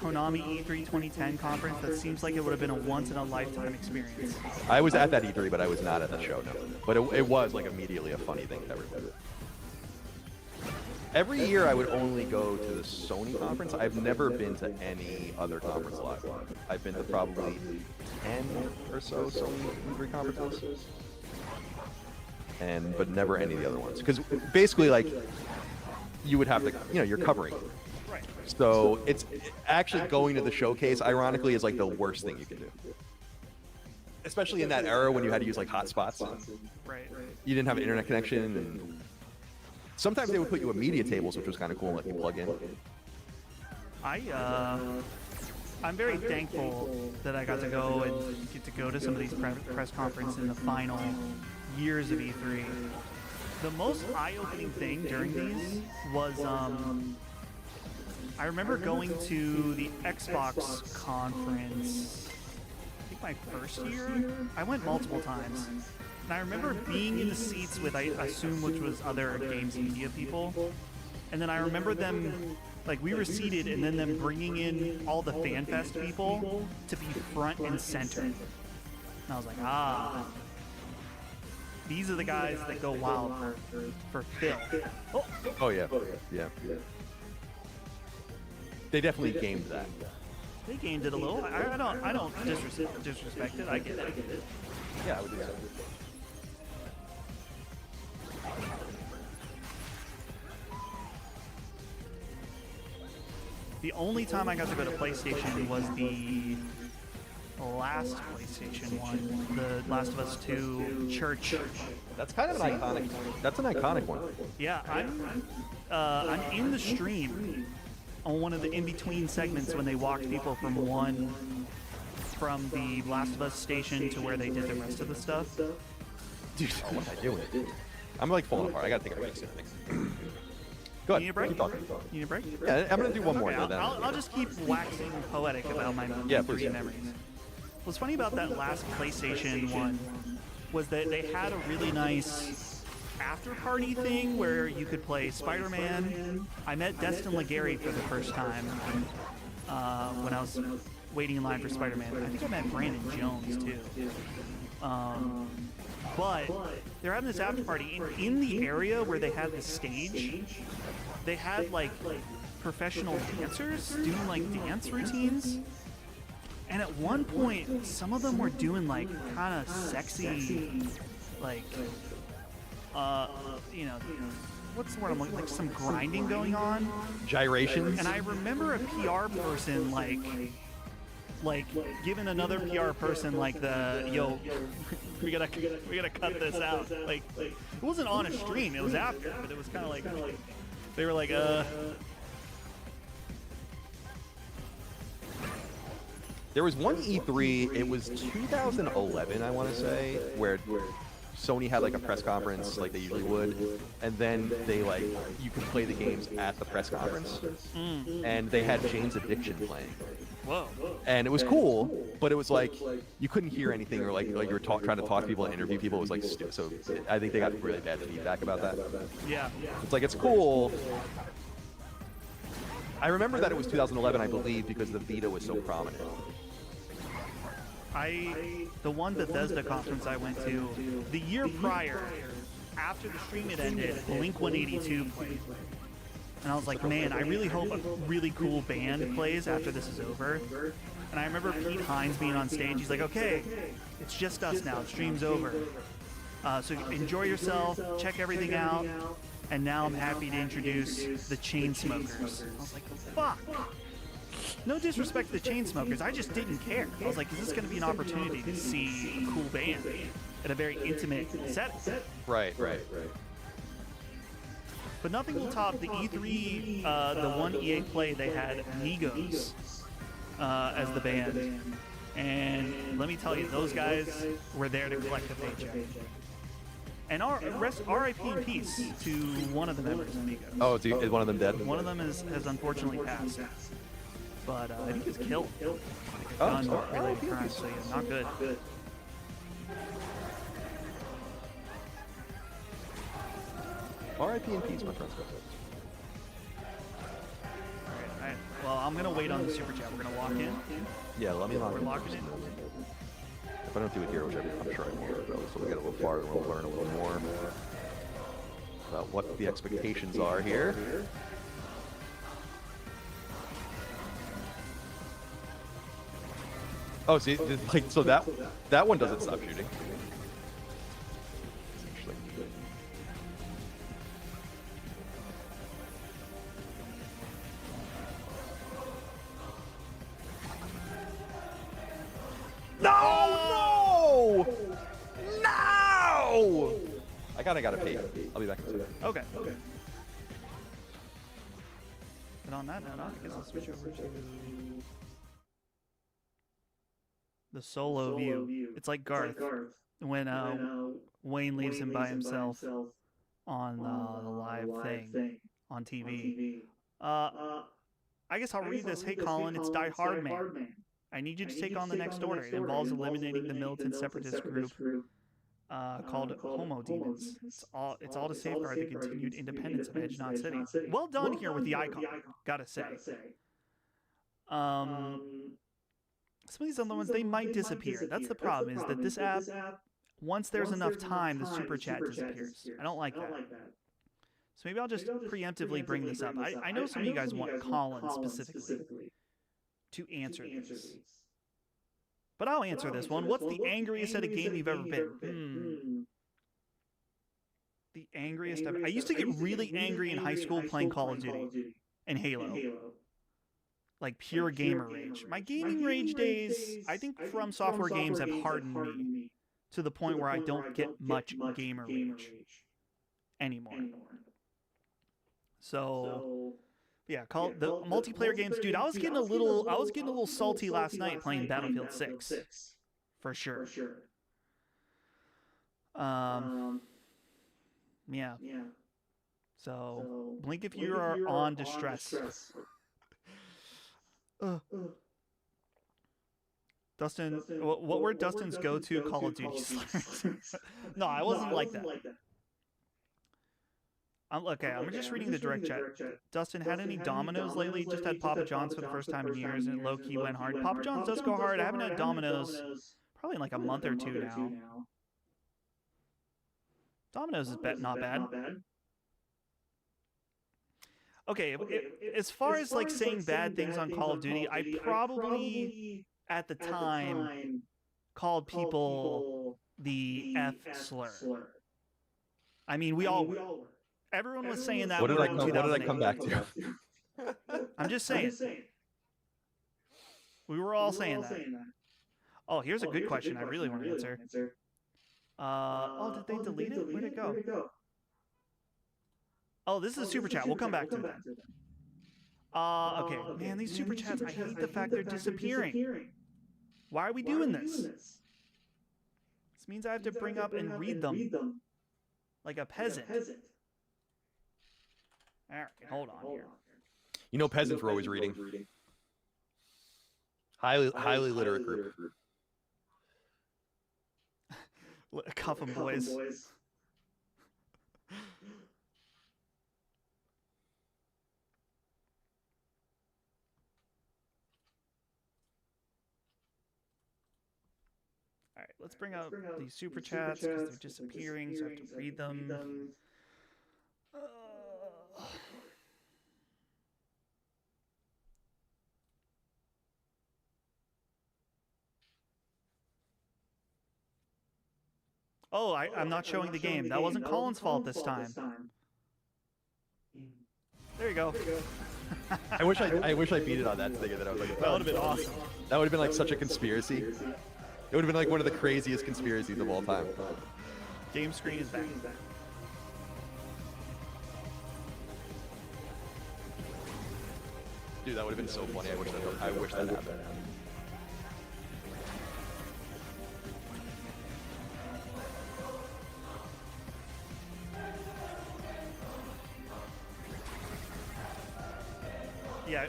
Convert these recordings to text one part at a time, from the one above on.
Konami E3 2010 conference that seems like it would have been a once-in-a-lifetime experience. I was at that E3, but I was not at the show, no. But it was like immediately a funny thing to everybody. Every year I would only go to the Sony conference. I've never been to any other conference live. I've been to probably 10 or so Sony E3 conferences. But never any of the other ones. Because basically, like, you would have to, you're covering. Right. So it's actually going to the showcase, ironically, is like the worst thing you can do. Especially in that era when you had to use like hotspots. Right. You didn't have an internet connection, and sometimes they would put you at media tables, which was kind of cool, and let you plug in. I'm very thankful that I got to go and get to go to some of these press conferences in the final years of E3. The most eye-opening thing during these was I remember going to the Xbox conference, I think my first year. I went multiple times. And I remember being in the seats with, I assume, which was other games media people. And then I remember them, like, we were seated and then them bringing in all the FanFest people to be front and center. And I was like, these are the guys that go wild for Phil. Oh yeah. They definitely gamed that. They gamed it a little. I don't disrespect it. I get it. Yeah, I would do that. The only time I got to go to PlayStation was the last PlayStation one, the Last of Us 2 Church. That's kind of an iconic. That's an iconic one. Yeah, I'm in the stream on one of the in-between segments when they walked people from the Last of Us station to where they did the rest of the stuff. Dude, what am I doing? I'm like falling apart. I gotta take a break soon. Go ahead. You need a break? Keep talking. You need a break? Yeah, I'm gonna do one more. Okay, then. I'll just keep waxing poetic about my please. memories. What's funny about that last PlayStation one was that they had a really nice after-party thing where you could play Spider-Man. I met Destin Legary for the first time when I was waiting in line for Spider-Man. I think I met Brandon Jones, too. But they're having this after-party. In the area where they had the stage, they had, like, professional dancers doing, like, dance routines. And at one point, some of them were doing, like, kind of sexy, like, what's the word I'm looking, like some grinding going on. Gyrations. And I remember a PR person, like giving another PR person, like, we gotta cut this out. Like, it wasn't on a stream, it was after, but it was kind of like, they were like, There was one E3, it was 2011, I want to say, where Sony had like a press conference like they usually would, and then they like, you could play the games at the press conference, and they had Jane's Addiction playing. whoa. And it was cool, but it was like, you couldn't hear anything, or like you were trying to talk to people and interview people. It was like, so I think they got really bad feedback about that. Yeah. It's like, it's cool. I remember that it was 2011, I believe, because the Vita was so prominent. The one Bethesda conference I went to, the year prior, after the stream had ended, Blink-182 played. And I was like, man, I really hope a really cool band plays after this is over. And I remember Pete Hines being on stage. He's like, okay, it's just us now. The stream's over. So enjoy yourself, check everything out. And now I'm happy to introduce the Chainsmokers. I was like, fuck. No disrespect to the Chainsmokers, I just didn't care. I was like, is this going to be an opportunity to see a cool band at a very intimate setting? Right. But nothing will top the E3, the one EA Play, they had Migos as the band. And let me tell you, those guys were there to collect a paycheck. And R.I.P. in peace to one of the members of Migos. Oh, is one of them dead? One of them has unfortunately passed. But I think he was killed. R.I.P. Crime, so yeah, not good. R.I.P. in peace, my friends. Alright, Well, I'm gonna wait on the super chat. We're gonna lock in. Yeah, let me lock We're in. locking in. If I don't do it here, which I'm sure I won't, though, so we'll get a little farther and we'll learn a little more about what the expectations are here. Oh, see, like, so that one doesn't stop shooting. Interesting. No! No! I kinda gotta pee. I'll be back in a second. Okay. And on that note, I guess I'll switch over to the solo view. It's like Garth when Wayne leaves him by himself on the live thing on TV. I guess I'll read this. Hey Colin, it's Die Hard Man. I need you to take on the next order. It involves eliminating the militant separatist group called Homo Demons. It's all to safeguard the continued independence of Edge Knot City. Well done here with the icon, gotta say. Some of these other ones, they might disappear. That's the problem, is that this app, once there's enough time, the super chat disappears. I don't like that. So maybe I'll just preemptively bring this up. I know some of you guys want Colin specifically to answer these. But I'll answer this one. What's the angriest at a game you've ever been? The angriest ever. I used to get really angry in high school playing Call of Duty and Halo. Like pure gamer rage. My gaming rage days, I think From Software games have hardened me to the point where I don't get much gamer rage anymore. So yeah, the multiplayer games, dude. I was getting a little salty last night playing Battlefield 6, for sure. Yeah. So blink if you are on distress. Dustin, what were Dustin's go-to Call of Duty slurs? No, I wasn't like that. I'm just reading the direct chat. Dustin, had any Domino's lately? Just had Papa John's for the first time in years, and low-key went hard. Papa John's does go hard. I haven't had Domino's probably in like a month or two now. Domino's is not bad. Okay, as far as like saying bad things on Call of Duty, I probably at the time called people the F slur. I mean, everyone was saying that. What did I come back to? I'm just saying. We were all saying that. Oh, here's a good question I really want to answer. Did they delete it? Where'd it go? Oh, this is a super chat. We'll come back to that. Okay. Man, these super chats, I hate the fact they're disappearing. Why are we doing this? This means I have to bring up and read them like a peasant. All right, hold on here. You know, peasants were always reading. Highly literate group. Cuff 'em, boys. All right, let's bring up these super chats because they're disappearing, so I have to read them. Oh, I'm not showing the game. That wasn't Colin's fault this time. There you go. I wish I beat it on that sticker. That I was like, that would have been awesome. That would have been like such a conspiracy. It would have been like one of the craziest conspiracies of all time. Game screen is back. Dude, that would have been so funny. I wish that happened. Yeah,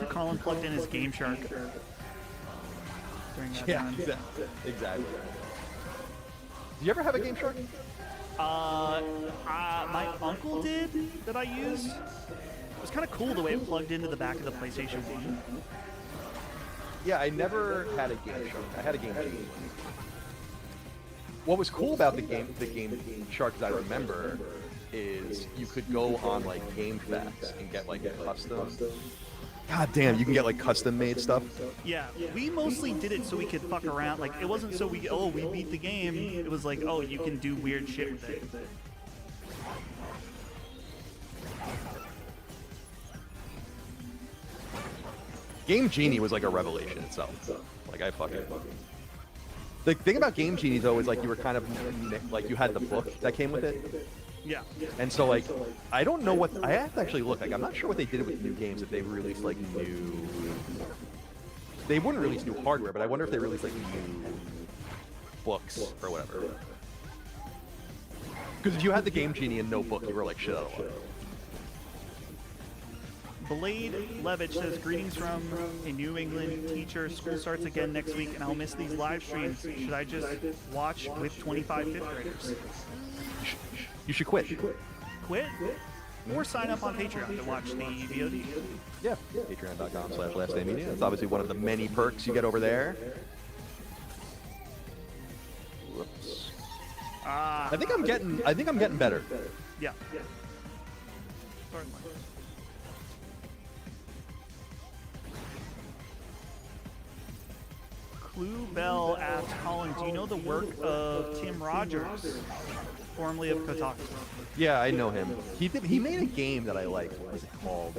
Colin plugged in his Game Shark during that time. Exactly. Did you ever have a Game Shark? My uncle did that I used. was kind of cool the way it plugged into the back of the PlayStation 1. Yeah, I never had a Game Shark. I had a Game Genie. What was cool about the Game Shark, as I remember, is you could go on like GameFAQs and get like custom. God damn, you can get like custom made stuff. Yeah, we mostly did it so we could fuck around. Like, it wasn't so we beat the game. It was like, oh, you can do weird shit with it. Game Genie was like a revelation itself. Like, I fucking. The thing about Game Genie though is like you were kind of like you had the book that came with it. Yeah. And so like I don't know what I have to actually look like. I'm not sure what they did with new games if they released like new. They wouldn't release new hardware, but I wonder if they released like new books or whatever. Because if you had the Game Genie and no book, you were like shit out of luck. Blade Levitch says, greetings from a New England teacher. School starts again next week, and I'll miss these live streams. Should I just watch with 25 fifth graders? You should quit. Quit? Or sign up on Patreon to watch the VOD. Yeah, patreon.com/lastdaymedia. That's obviously one of the many perks you get over there. Whoops. I think I'm getting better. Yeah. Certainly. Clue Bell asks, Colin, do you know the work of Tim Rogers, formerly of Kotaku? Yeah, I know him. He made a game that I liked. What was it called?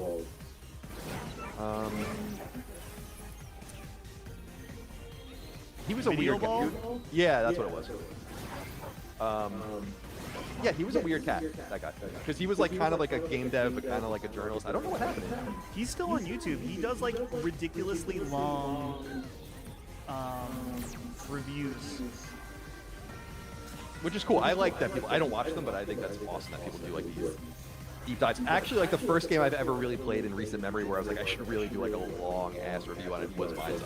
He was a Video weird Ball? guy. Yeah, that's what it was. Yeah, he was a weird cat, that guy. Because he was like kind of like a game dev, but kind of like a journalist. I don't know what happened to him. He's still on YouTube. He does like ridiculously long reviews. Which is cool. I like that people. I don't watch them, but I think that's awesome that people do like these deep dives. Actually, like the first game I've ever really played in recent memory, where I was like, I should really do like a long ass review on it, was Mind's Eye.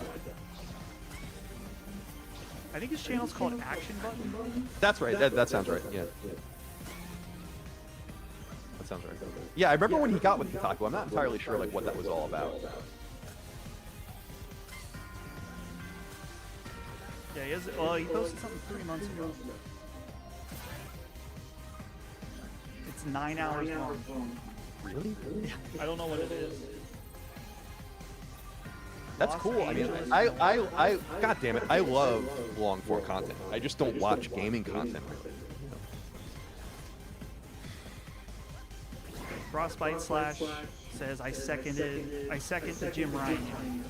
I think his channel's called Action Button. That's right. That sounds right. Yeah. That sounds right. Yeah, I remember when he got with Kotaku. I'm not entirely sure like what that was all about. Yeah, he posted something 3 months ago. It's 9 hours long. Really? Yeah, I don't know what it is. That's cool. I mean, I God damn it, I love long form content. I just don't watch gaming content. Frostbite Slash says, I second the Jim Ryan.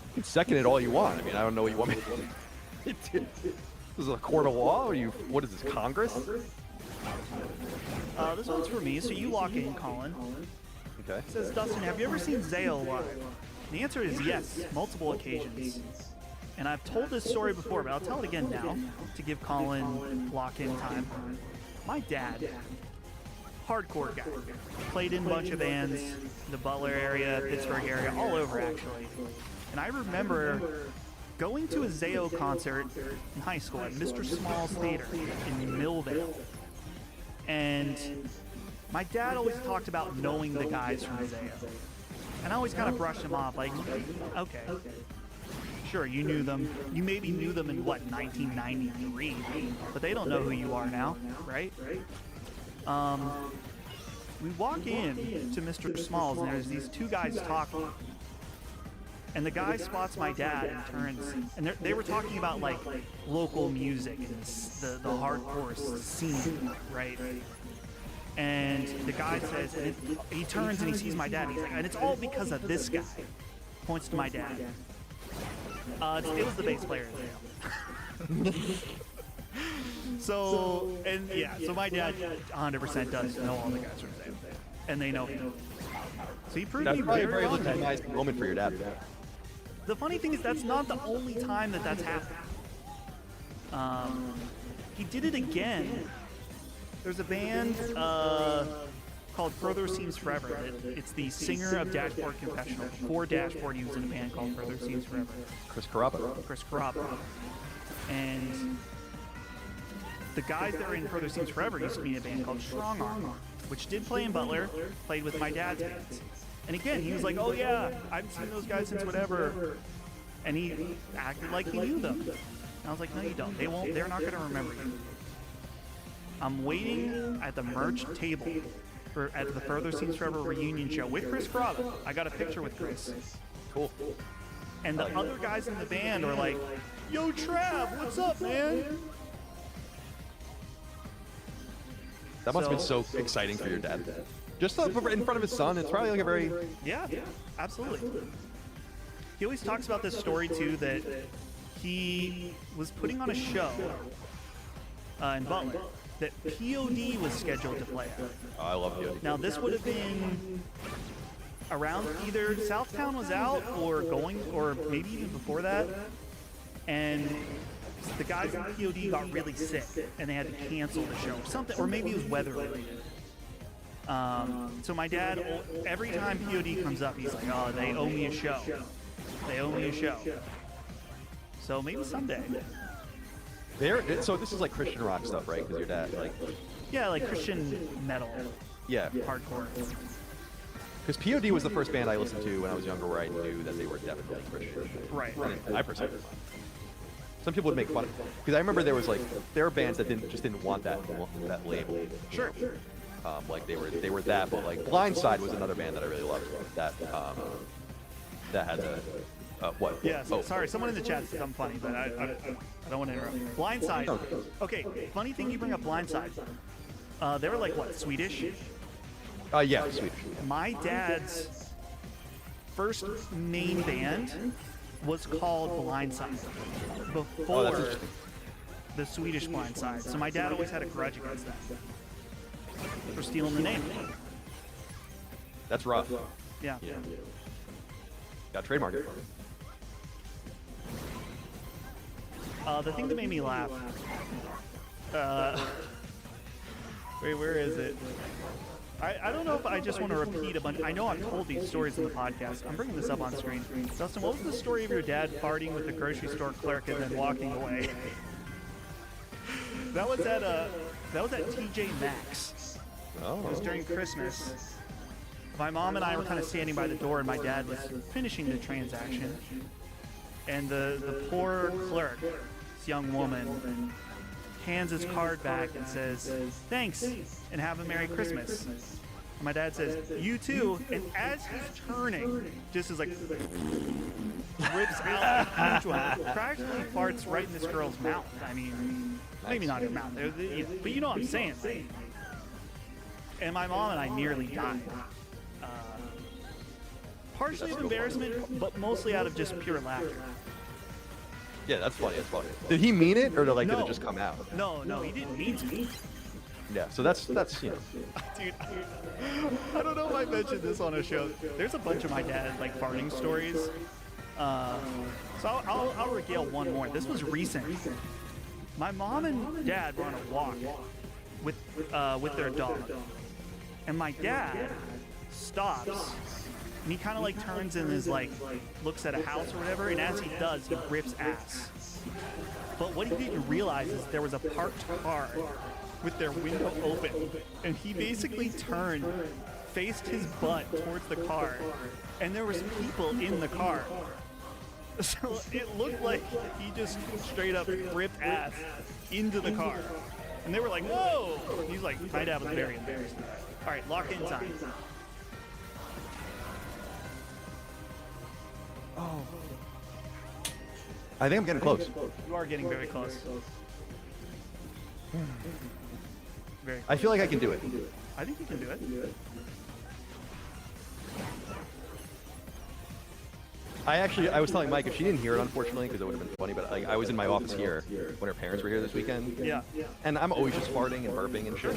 You can second it all you want. I mean, I don't know what you want me to do. This is a court of law? Or what is this, Congress? This one's for me, so you lock in, Colin. Okay. It says, Dustin, have you ever seen Zayo live? The answer is yes, multiple occasions. And I've told this story before, but I'll tell it again now to give Colin lock-in time. My dad, hardcore guy, played in a bunch of bands, the Butler area, Pittsburgh area, all over actually. And I remember going to a Zayo concert in high school at Mr. Small's Theater in Millvale. And my dad always talked about knowing the guys from Zayo. And I always kind of brushed him off, like, okay, sure, you knew them. You maybe knew them in, what, 1993, but they don't know who you are now, right? We walk in to Mr. Smalls, and there's these two guys talking. And the guy spots my dad and turns, and they were talking about, like, local music and the hardcore scene, right? And the guy says, and he turns and he sees my dad, and he's like, and it's all because of this guy. Points to my dad. It was the bass player in Zayo. So my dad 100% does know all the guys from Zayo, and they know him. So he proved That's me probably a very very wrong. legitimized moment for your dad. The funny thing is, that's not the only time that's happened. He did it again. There's a band called Further Seems Forever. It's the singer of Dashboard Confessional. Before Dashboard, he was in a band called Further Seems Forever. Chris Carrabba. Chris Carrabba. And the guys that were in Further Seems Forever used to be in a band called Strong Arm, which did play in Butler, played with my dad's bands. And again, he was like, oh yeah, I haven't seen those guys since whatever. And he acted like he knew them. And I was like, no, you don't. They're not going to remember you. I'm waiting at the merch table at the Further Seems Forever reunion show with Chris Bravo. I got a picture with Chris. Cool. And the other guys in the band were like, yo, Trav, what's up, man? That must have been so exciting for your dad. Just in front of his son, it's probably like a very... Yeah, absolutely. He always talks about this story, too, that he was putting on a show in Butler that POD was scheduled to play at. Oh, I love POD. Now, this would have been around either Southtown was out or going, or maybe even before that. And the guys in POD got really sick and they had to cancel the show or something, or maybe it was weather related. So my dad, every time POD comes up, he's like, oh, they owe me a show. They owe me a show. So maybe someday. So this is like Christian rock stuff, right? Because your dad, like... Yeah, like Christian metal. Yeah. Hardcore. Because POD was the first band I listened to when I was younger where I knew that they were definitely Christian. Right. I personally. Some people would make fun of it. Because I remember there were bands that didn't want that label. Sure. Like they were that, but like Blindside was another band that I really loved. That had what? Yeah. Sorry, someone in the chat said I'm funny, but I don't want to interrupt. Blindside. Okay. Funny thing you bring up Blindside. They were like what? Swedish. Yeah, Swedish. My dad's first main band was called Blindside before the Swedish Blindside. So my dad always had a grudge against that for stealing the name. That's rough. Yeah. Got trademark it. The thing that made me laugh. Wait, where is it? I don't know if I just want to repeat a bunch. I know I've told these stories in the podcast. I'm bringing this up on screen. Dustin, what was the story of your dad farting with the grocery store clerk and then walking away? that was at TJ Maxx. Oh. It was during Christmas. My mom and I were kind of standing by the door, and my dad was finishing the transaction. And the poor clerk, this young woman, hands his card back and says, thanks, and have a Merry Christmas. And my dad says, you too. And as he's turning, just as like, rips out a huge one, practically farts right in this girl's mouth. I mean, maybe not her mouth, but you know what I'm saying, right? And my mom and I nearly died. Partially of embarrassment, but mostly out of just pure laughter. Yeah, that's funny. That's funny. Did he mean it, or did it just come out? No, he didn't mean to. Yeah, so that's you know. Dude, I don't know if I mentioned this on a show. There's a bunch of my dad like farting stories. So I'll regale one more. This was recent. My mom and dad were on a walk with their dog, and my dad stops. And he kind of like turns and is like, looks at a house or whatever, and as he does, he rips ass. But what he didn't realize is there was a parked car with their window open, and he basically turned, faced his butt towards the car, and there was people in the car. So it looked like he just straight up ripped ass into the car. And they were like, whoa! He's like, my dad was very embarrassed. All right, lock in time. Oh. I think I'm getting close. You are getting very close. Very close. I feel like I can do it. I think you can do it. I was telling Mike, if she didn't hear it, unfortunately, because it would have been funny, but like, I was in my office here when her parents were here this weekend. Yeah. And I'm always just farting and burping and shit.